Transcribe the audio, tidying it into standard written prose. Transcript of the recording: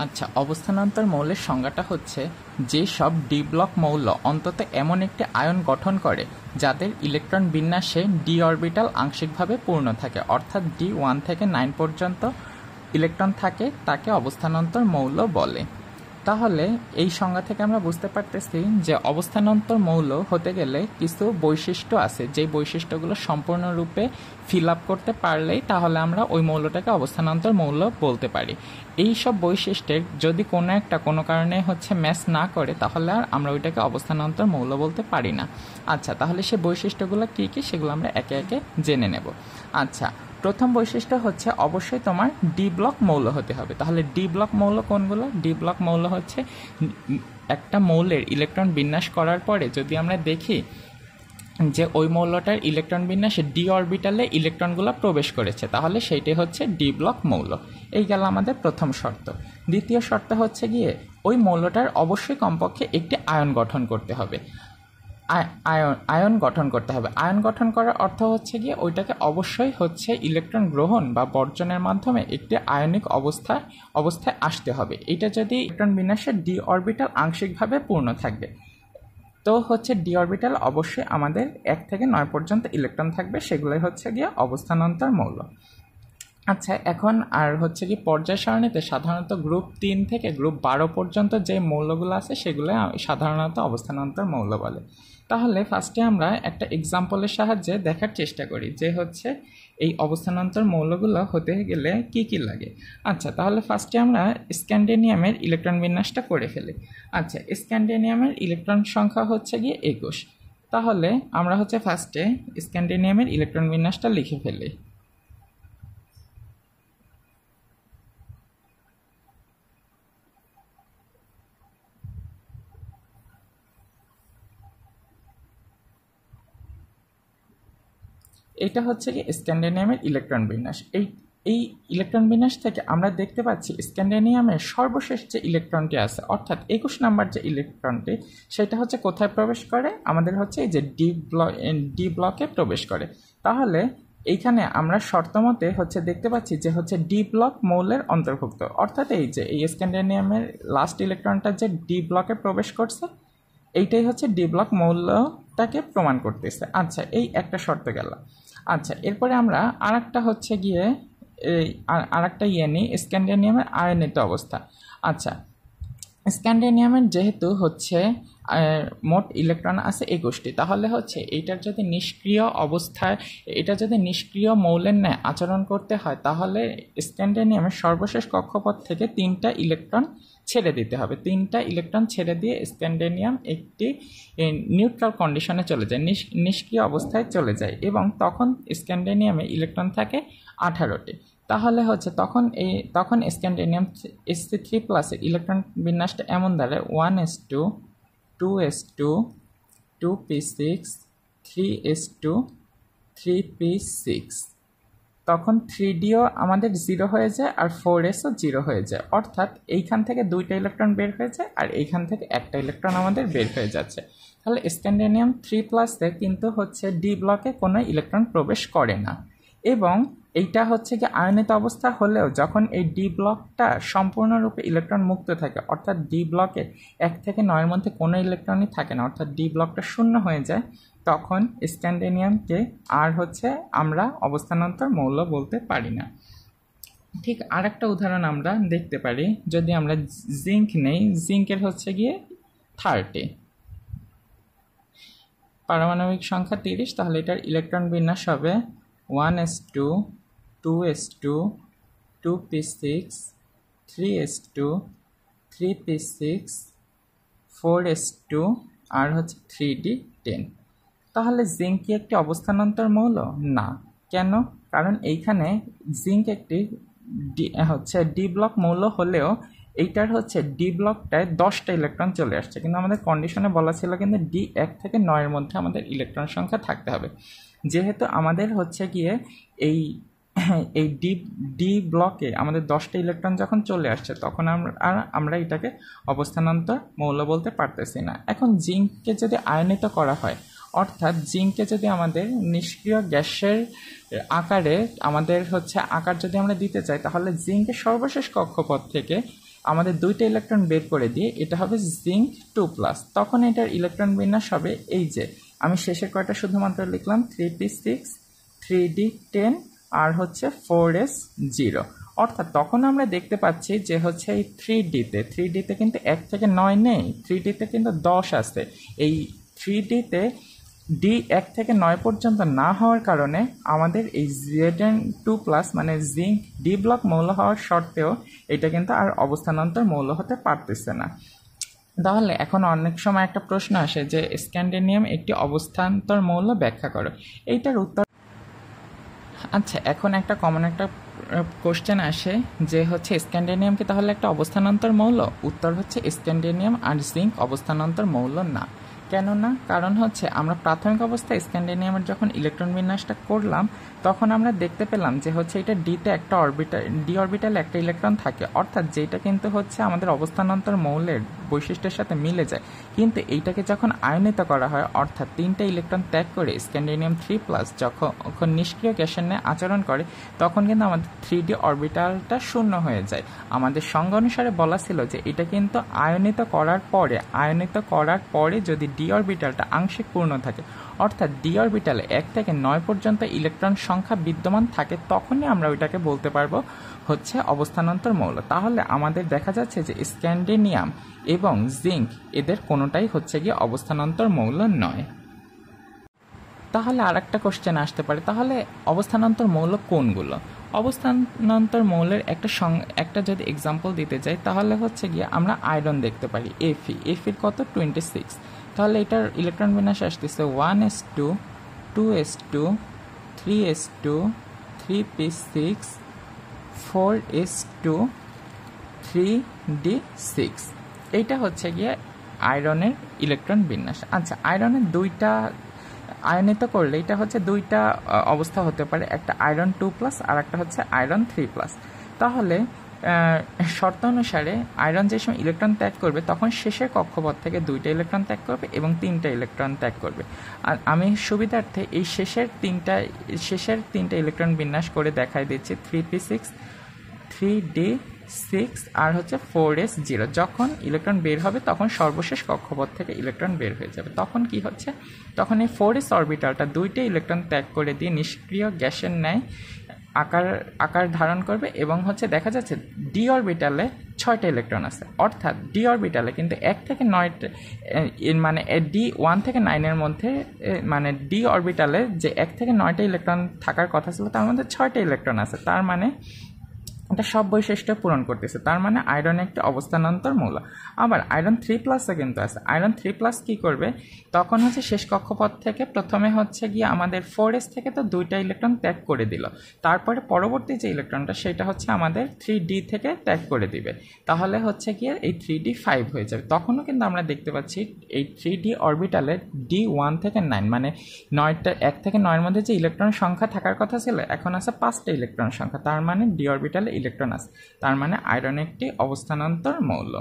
আচ্ছা, অবস্থানান্তর মৌলের সংজ্ঞাটা হচ্ছে যে সব ডি ব্লক মৌল অন্তত এমন একটি আয়ন গঠন করে যাদের ইলেকট্রন বিন্যাসে ডি অরবিটাল আংশিকভাবে পূর্ণ থাকে, অর্থাৎ D1 থেকে 9 পর্যন্ত ইলেকট্রন থাকে, তাকে অবস্থানান্তর মৌল বলে। তাহলে এই সংজ্ঞা থেকে আমরা বুঝতে পারতেছি যে অবস্থানান্তর মৌল হতে গেলে কিছু বৈশিষ্ট্য আছে, যে বৈশিষ্ট্যগুলো সম্পূর্ণরূপে ফিল আপ করতে পারলেই তাহলে আমরা ওই মৌলটাকে অবস্থানান্তর মৌল বলতে পারি। এই সব বৈশিষ্ট্যের যদি কোনো একটা কোনো কারণে ম্যাচ না করে তাহলে আর আমরা ওইটাকে অবস্থানান্তর মৌল বলতে পারি না। আচ্ছা, তাহলে সে বৈশিষ্ট্যগুলো কী কী সেগুলো আমরা একে একে জেনে নেব। আচ্ছা, প্রথম বৈশিষ্ট্য হচ্ছে অবশ্যই তোমার ডি ব্লক মৌল হতে হবে। তাহলে ডি ব্লক মৌল কোনগুলো? ডি ব্লক মৌল হচ্ছে একটা মৌলের ইলেকট্রন বিন্যাস করার পরে যদি আমরা দেখি যে ওই মৌলটার ইলেকট্রন বিন্যাসে ডি অরবিটালে ইলেকট্রনগুলো প্রবেশ করেছে, তাহলে সেইটাই হচ্ছে ডি ব্লক মৌল। এই গেল আমাদের প্রথম শর্ত। দ্বিতীয় শর্ত হচ্ছে গিয়ে ওই মৌলটার অবশ্যই কমপক্ষে একটি আয়ন গঠন করতে হবে। আয়ন গঠন করতে হবে। আয়ন গঠন করার অর্থ হচ্ছে গিয়ে ওইটাকে অবশ্যই ইলেকট্রন গ্রহণ বা বর্জনের মাধ্যমে একটি আয়নিক অবস্থায় আসতে হবে। এটা যদি ইলেকট্রন বিন্যাসের ডি অরবিটাল আংশিকভাবে পূর্ণ থাকবে, তো ডি অরবিটাল অবশ্যই আমাদের 1 থেকে 9 পর্যন্ত ইলেকট্রন থাকবে, সেগুলোই গিয়ে অবস্থানান্তর মৌল। আচ্ছা, এখন আর কি পর্যায় সারণীতে সাধারণত গ্রুপ 3 থেকে গ্রুপ 12 পর্যন্ত যে মৌলগুলো আছে সেগুলো সাধারণত অবস্থানান্তর মৌল বলে। তাহলে ফার্স্টে আমরা একটা এক্সাম্পলের সাহায্যে দেখার চেষ্টা করি যে এই অবস্থানান্তর মৌলগুলো হতে গেলে কি কি লাগে। আচ্ছা, তাহলে ফার্স্টে আমরা স্ক্যান্ডিনিয়ামের ইলেকট্রন বিন্যাসটা করে ফেলি। আচ্ছা, স্ক্যান্ডিনিয়ামের ইলেকট্রন সংখ্যা গিয়ে 21। তাহলে আমরা ফার্স্টে স্ক্যান্ডিনিয়ামের ইলেকট্রন বিন্যাসটা লিখে ফেলি। এটা কি স্ক্যান্ডিনিয়ামের ইলেকট্রন বিন্যাস। এই ইলেকট্রন বিন্যাস থেকে আমরা দেখতে পাচ্ছি স্ক্যান্ডিনিয়ামের সর্বশেষ যে ইলেকট্রনটি আছে, অর্থাৎ 21 নাম্বার যে ইলেকট্রনটি, সেটা কোথায় প্রবেশ করে? আমাদের এই যে ডি ব্লকে প্রবেশ করে। তাহলে এইখানে আমরা শর্তমতে দেখতে পাচ্ছি যে ডি ব্লক মৌলের অন্তর্ভুক্ত, অর্থাৎ এই যে এই স্ক্যান্ডিনিয়ামের লাস্ট ইলেকট্রনটা যে ডি ব্লকে প্রবেশ করছে, এইটাই ডি ব্লক মৌলটাকে প্রমাণ করতেছে। আচ্ছা, এই একটা শর্ত গেল। আচ্ছা, এরপরে আমরা আরেকটা গিয়ে আরেকটা নিই, স্ক্যান্ডিনিয়ামের আয়নিত অবস্থা। আচ্ছা, স্ক্যান্ডিনিয়ামের যেহেতু মোট ইলেকট্রন আছে 21টি, তাহলে এইটার যদি নিষ্ক্রিয় অবস্থায়, এটা যদি নিষ্ক্রিয় মৌলের ন্যায় আচরণ করতে হয়, তাহলে স্ক্যান্ডিনিয়ামের সর্বশেষ কক্ষপথ থেকে 3টা ইলেকট্রন ছেড়ে দিতে হবে। 3টা ইলেকট্রন ছেড়ে দিয়ে স্ক্যান্ডিনিয়াম একটি নিউট্রাল কন্ডিশনে চলে যায়, নিষ্ক্রিয় অবস্থায় চলে যায়, এবং তখন স্ক্যান্ডিনিয়ামে ইলেকট্রন থাকে 18টি। তাহলে তখন স্ক্যান্ডিনিয়াম Sc3+ ইলেকট্রন বিন্যাসটা এমন দাঁড়ায় 1s2 2s2 2p6 3s2 3p6। তখন 3dও আমাদের 0 হয়ে যায় আর 4sও 0 হয়ে যায়, অর্থাৎ এইখান থেকে 2টা ইলেকট্রন বের হয়ে যায় আর এইখান থেকে একটা ইলেকট্রন আমাদের বের হয়ে যাচ্ছে। তাহলে স্ক্যান্ডিনিয়াম 3+এ কিন্তু ডি ব্লকে কোনো ইলেকট্রন প্রবেশ করে না, এবং এইটা কি আয়নিত অবস্থা হলেও যখন এই ডি ব্লকটা সম্পূর্ণরূপে ইলেকট্রন মুক্ত থাকে, অর্থাৎ ডি ব্লকে 1 থেকে 9-এর মধ্যে কোনো ইলেকট্রনই থাকে না, অর্থাৎ ডি ব্লকটা শূন্য হয়ে যায়, তখন স্ক্যান্ডিনিয়ামকে আর আমরা অবস্থানান্তর মৌল বলতে পারি না। ঠিক আরেকটা উদাহরণ আমরা দেখতে পারি, যদি আমরা জিঙ্ক নেই, জিঙ্কের গিয়ে 30, পারমাণবিক সংখ্যা 30, তাহলে এটার ইলেকট্রন বিন্যাস হবে 1s2 2s2 2p6 3s2 3p6 4s2 আর 3d10। তাহলে জিঙ্ক কি একটি অবস্থানান্তর মৌল? না। কেন? কারণ এইখানে জিঙ্ক একটি ডি ব্লক মৌল হলেও এইটার ডি ব্লকটায় 10টা ইলেকট্রন চলে আসছে, কিন্তু আমাদের কন্ডিশনে বলা ছিল কিন্তু ডি 1 থেকে 9-এর মধ্যে আমাদের ইলেকট্রন সংখ্যা থাকতে হবে। যেহেতু আমাদের গিয়ে এই ডি ব্লকে আমাদের 10টা ইলেকট্রন যখন চলে আসছে, তখন আমরা এটাকে অবস্থানান্তর মৌল বলতে পারতেছি না। এখন জিঙ্ককে যদি আয়নিত করা হয়, অর্থাৎ জিঙ্ককে যদি আমাদের নিষ্ক্রিয় গ্যাসের আকারে আমাদের আকার যদি আমরা দিতে চাই, তাহলে জিঙ্কের সর্বশেষ কক্ষপথ থেকে আমাদের দুইটা ইলেকট্রন বের করে দিয়ে এটা হবে জিঙ্ক 2+, তখন এটার ইলেকট্রন বিন্যাস হবে এই যে আমি শেষের কয়টা শুধুমাত্র লিখলাম 3p6 3d10 আর হচ্ছে 4s0। অর্থাৎ তখন আমরা দেখতে পাচ্ছি যে হচ্ছে এই 3D-তে কিন্তু 1 থেকে 9 নেই, 3D-তে কিন্তু 10 আছে। এই 3D-তে ডি 1 থেকে 9 পর্যন্ত না হওয়ার কারণে আমাদের এই Zn2+ মানে জিঙ্ক ডি ব্লক মৌল হওয়ার সত্ত্বেও এটা কিন্তু আর অবস্থানান্তর মৌল হতে পারতেছে না। তাহলে এখন অনেক সময় একটা প্রশ্ন আসে যে স্ক্যান্ডিনিয়াম একটি অবস্থান্তর মৌল ব্যাখ্যা করো, এইটার উত্তর আচ্ছা এখন একটা কমন একটা কোশ্চেন আসে যে হচ্ছে স্ক্যান্ডিনিয়াম কি তাহলে একটা অবস্থানান্তর মৌল? উত্তর হচ্ছে স্ক্যান্ডিনিয়াম আর জিঙ্ক অবস্থানান্তর মৌল না। কেন না? কারণ হচ্ছে আমরা প্রাথমিক অবস্থায় স্ক্যান্ডিনিয়ামের যখন ইলেকট্রন বিন্যাসটা করলাম তখন আমরা দেখতে পেলাম যে হচ্ছে এটা ডিতে একটা ডি অরবিটালে একটা ইলেকট্রন থাকে, অর্থাৎ যেটা কিন্তু হচ্ছে আমাদের অবস্থানান্তর মৌলের বৈশিষ্ট্যের সাথে মিলে যায়। কিন্তু এইটাকে যখন আয়নিত করা হয় অর্থাৎ 3টা ইলেকট্রন ত্যাগ করে স্ক্যান্ডিনিয়াম 3+ যখন নিষ্ক্রিয় গ্যাসের ন্যায় আচরণ করে তখন কিন্তু আমাদের 3D অরবিটালটা শূন্য হয়ে যায়। আমাদের সংজ্ঞা অনুসারে বলা ছিল যে এটা কিন্তু আয়নিত করার পরে যদি ডি অরবিটালটা আংশিক পূর্ণ থাকে, অর্থাৎ ডি অরবিটালে 1 থেকে 9 পর্যন্ত ইলেকট্রন সংখ্যা বিদ্যমান থাকে, তখনই আমরা ওইটাকে বলতে পারবো হচ্ছে অবস্থানান্তর মৌল। তাহলে আমাদের দেখা যাচ্ছে যে স্ক্যান্ডিনিয়াম এবং জিঙ্ক এদের কোনোটাই হচ্ছে গিয়ে অবস্থানান্তর মৌল নয়। তাহলে আর একটা কোশ্চেন আসতে পারে, তাহলে অবস্থানান্তর মৌল কোনগুলো? অবস্থানান্তর মৌলের একটা যদি এক্সাম্পল দিতে যাই তাহলে হচ্ছে গিয়ে আমরা আয়রন দেখতে পারি এফির কত 26, তাহলে এটার ইলেকট্রন বিন্যাস আসতেছে 1s2 2s2 3s2 3p6 4s2 3d6। এইটা হচ্ছে গিয়ে আয়রনের ইলেকট্রন বিন্যাস। আচ্ছা আয়রনের দুইটা আয়নিত করলে এটা হচ্ছে দুইটা অবস্থা হতে পারে, একটা আয়রন 2+ আর একটা হচ্ছে আয়রন 3+। তাহলে শর্ত অনুসারে আয়রন যে সময় ইলেকট্রন ত্যাগ করবে তখন শেষের কক্ষপথ থেকে 2টা ইলেকট্রন ত্যাগ করবে এবং 3টা ইলেকট্রন ত্যাগ করবে। আর আমি সুবিধার্থে এই শেষের তিনটা ইলেকট্রন বিন্যাস করে দেখাই দিচ্ছি 3p6 3d6 আর হচ্ছে 4s0। যখন ইলেকট্রন বের হবে তখন সর্বশেষ কক্ষপথ থেকে ইলেকট্রন বের হয়ে যাবে, তখন কি হচ্ছে তখন এই 4s অরবিটালটা 2টা ইলেকট্রন ত্যাগ করে দিয়ে নিষ্ক্রিয় গ্যাসের ন্যায় আকার ধারণ করবে এবং হচ্ছে দেখা যাচ্ছে ডি অরবিটালে 6টা ইলেকট্রন আছে, অর্থাৎ ডি অরবিটালে কিন্তু 1 থেকে 9 মানে ডি 1 থেকে 9-এর মধ্যে মানে ডি অরবিটালে যে 1 থেকে 9টা ইলেকট্রন থাকার কথা ছিল তার মধ্যে 6টা ইলেকট্রন আছে, তার মানে এটা সব বৈশিষ্ট্য পূরণ করতেছে, তার মানে আয়রন একটি অবস্থানান্তর মৌল। আবার আয়রন 3+ও কিন্তু আছে। আয়রন 3+ কি করবে তখন হচ্ছে শেষ কক্ষপথ থেকে প্রথমে হচ্ছে গিয়ে আমাদের 4s থেকে তো 2টা ইলেকট্রন ত্যাগ করে দিল, তারপরে পরবর্তী যে ইলেকট্রনটা সেটা হচ্ছে আমাদের 3d থেকে ত্যাগ করে দিবে, তাহলে হচ্ছে গিয়ে এই 3d5 হয়ে যাবে। তখনও কিন্তু আমরা দেখতে পাচ্ছি এই 3d অরবিটালে ডি 1 থেকে 9 মানে 1 থেকে 9-এর মধ্যে যে ইলেকট্রন সংখ্যা থাকার কথা ছিল এখন আছে 5টা ইলেকট্রন সংখ্যা, তার মানে ডি অরবিটালে ইলেকট্রন আছে, তার মানে আয়রন একটি অবস্থানান্তর মৌল।